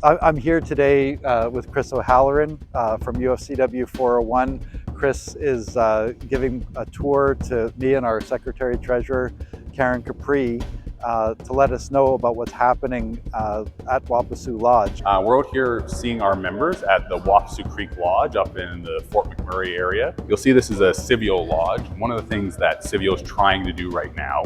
I'm here today with Chris O'Halloran from UFCW 401. Chris is giving a tour to me and our Secretary Treasurer, Karen Capri, to let us know about what's happening at Wapasu Lodge. We're out here seeing our members at the Wapasu Creek Lodge up in the Fort McMurray area. You'll see this is a Civeo lodge. One of the things that Civeo is trying to do right now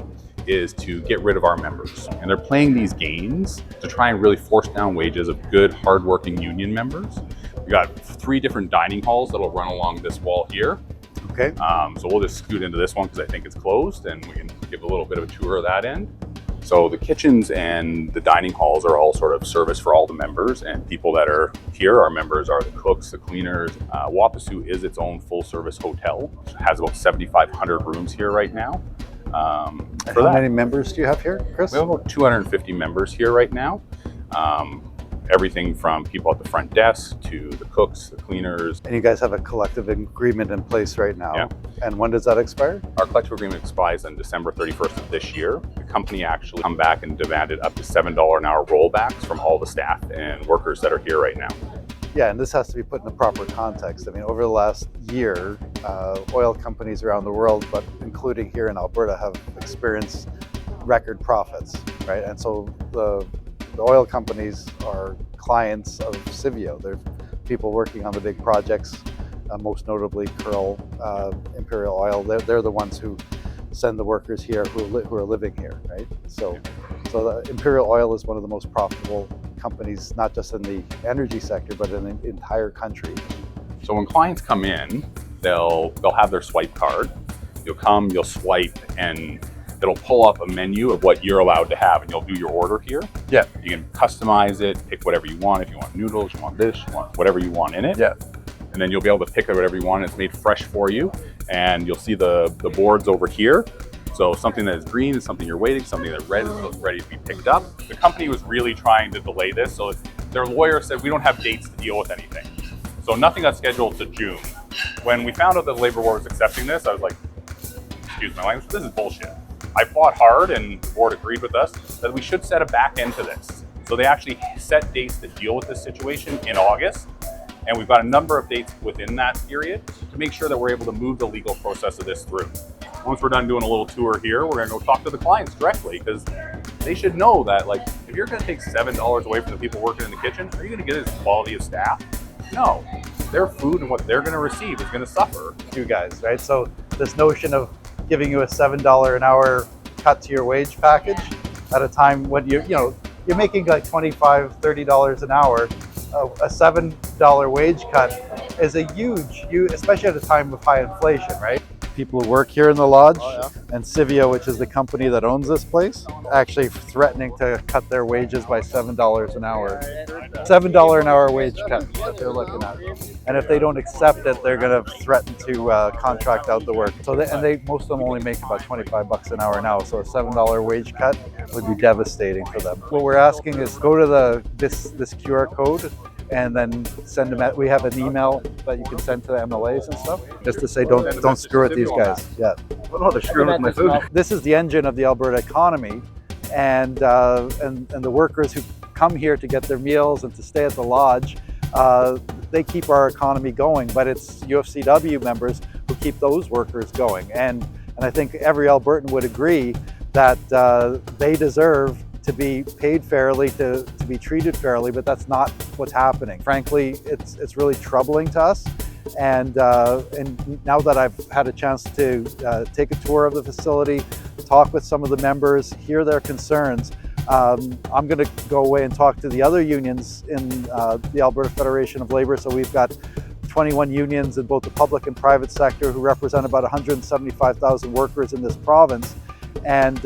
is to get rid of our members. And they're playing these games to try and really force down wages of good, hardworking union members. We got 3 different dining halls that'll run along this wall here. Okay. So we'll just scoot into this one because I think it's closed and we can give a little bit of a tour of that end. So the kitchens and the dining halls are all sort of service for all the members, and people that are here, our members, are the cooks, the cleaners. Wapasu is its own full service hotel. It has about 7,500 rooms here right now. How many members do you have here, Chris? We have about 250 members here right now. Everything from people at the front desk to the cooks, the cleaners. And you guys have a collective agreement in place right now. Yeah. And when does that expire? Our collective agreement expires on December 31st of this year. The company actually come back and demanded up to $7 an hour rollbacks from all the staff and workers that are here right now. Yeah, and this has to be put in the proper context. I mean, over the last year, oil companies around the world, but including here in Alberta, have experienced record profits, right? And so the oil companies are clients of Civeo. They're people working on the big projects, most notably Curl, Imperial Oil. They're the ones who send the workers here who are living here, right? So the Imperial Oil is one of the most profitable companies, not just in the energy sector, but in the entire country. So when clients come in, they'll have their swipe card. You'll come, you'll swipe, and it'll pull up a menu of what you're allowed to have, and you'll do your order here. Yeah. You can customize it, pick whatever you want. If you want noodles, you want this, you want whatever you want in it. Yeah. And then you'll be able to pick up whatever you want. It's made fresh for you. And you'll see the boards over here. So something that is green is something you're waiting, something that red is ready to be picked up. The company was really trying to delay this. So their lawyer said, we don't have dates to deal with anything. So nothing got scheduled to June. When we found out that the labor board was accepting this, I was like, excuse my language, this is bullshit. I fought hard and the board agreed with us that we should set a back end to this. So they actually set dates to deal with this situation in August. And we've got a number of dates within that period to make sure that we're able to move the legal process of this through. Once we're done doing a little tour here, we're gonna go talk to the clients directly, because they should know that, like, if you're gonna take $7 away from the people working in the kitchen, are you gonna get this quality of staff? No, their food and what they're gonna receive is gonna suffer. You guys, right? So this notion of giving you a $7 an hour cut to your wage package at a time when you're making like $25, $30 an hour, a $7 wage cut is a huge, especially at a time of high inflation, right? People who work here in the lodge, and Civeo, which is the company that owns this place, actually threatening to cut their wages by $7 an hour. $7 an hour wage cut that they're looking at. And if they don't accept it, they're going to threaten to contract out the work. So most of them only make about $25 an hour now. So a $7 wage cut would be devastating for them. What we're asking is go to this QR code and then send them. We have an email that you can send to the MLAs and stuff, just to say don't screw with these guys. Yeah. Oh, they're screwing with my food. This is the engine of the Alberta economy, and the workers who come here to get their meals and to stay at the lodge, they keep our economy going. But it's UFCW members who keep those workers going, and I think every Albertan would agree that they deserve to be paid fairly, to be treated fairly, but that's not what's happening. Frankly, it's really troubling to us. And now that I've had a chance to take a tour of the facility, talk with some of the members, hear their concerns, I'm going to go away and talk to the other unions in the Alberta Federation of Labour. So we've got 21 unions in both the public and private sector who represent about 175,000 workers in this province. And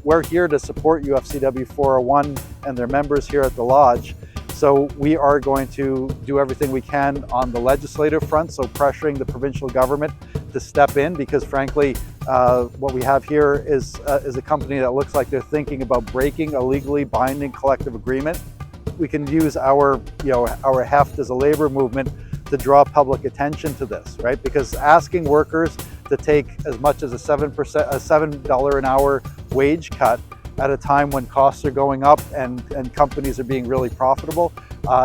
we're here to support UFCW 401 and their members here at the lodge. So we are going to do everything we can on the legislative front, so pressuring the provincial government to step in, because frankly, what we have here is a company that looks like they're thinking about breaking a legally binding collective agreement. We can use our heft as a labor movement to draw public attention to this, right? Because asking workers to take as much as a $7 an hour wage cut at a time when costs are going up and companies are being really profitable.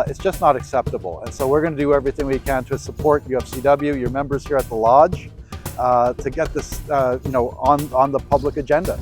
It's just not acceptable. And so we're going to do everything we can to support UFCW, your members here at the Lodge, to get this on the public agenda.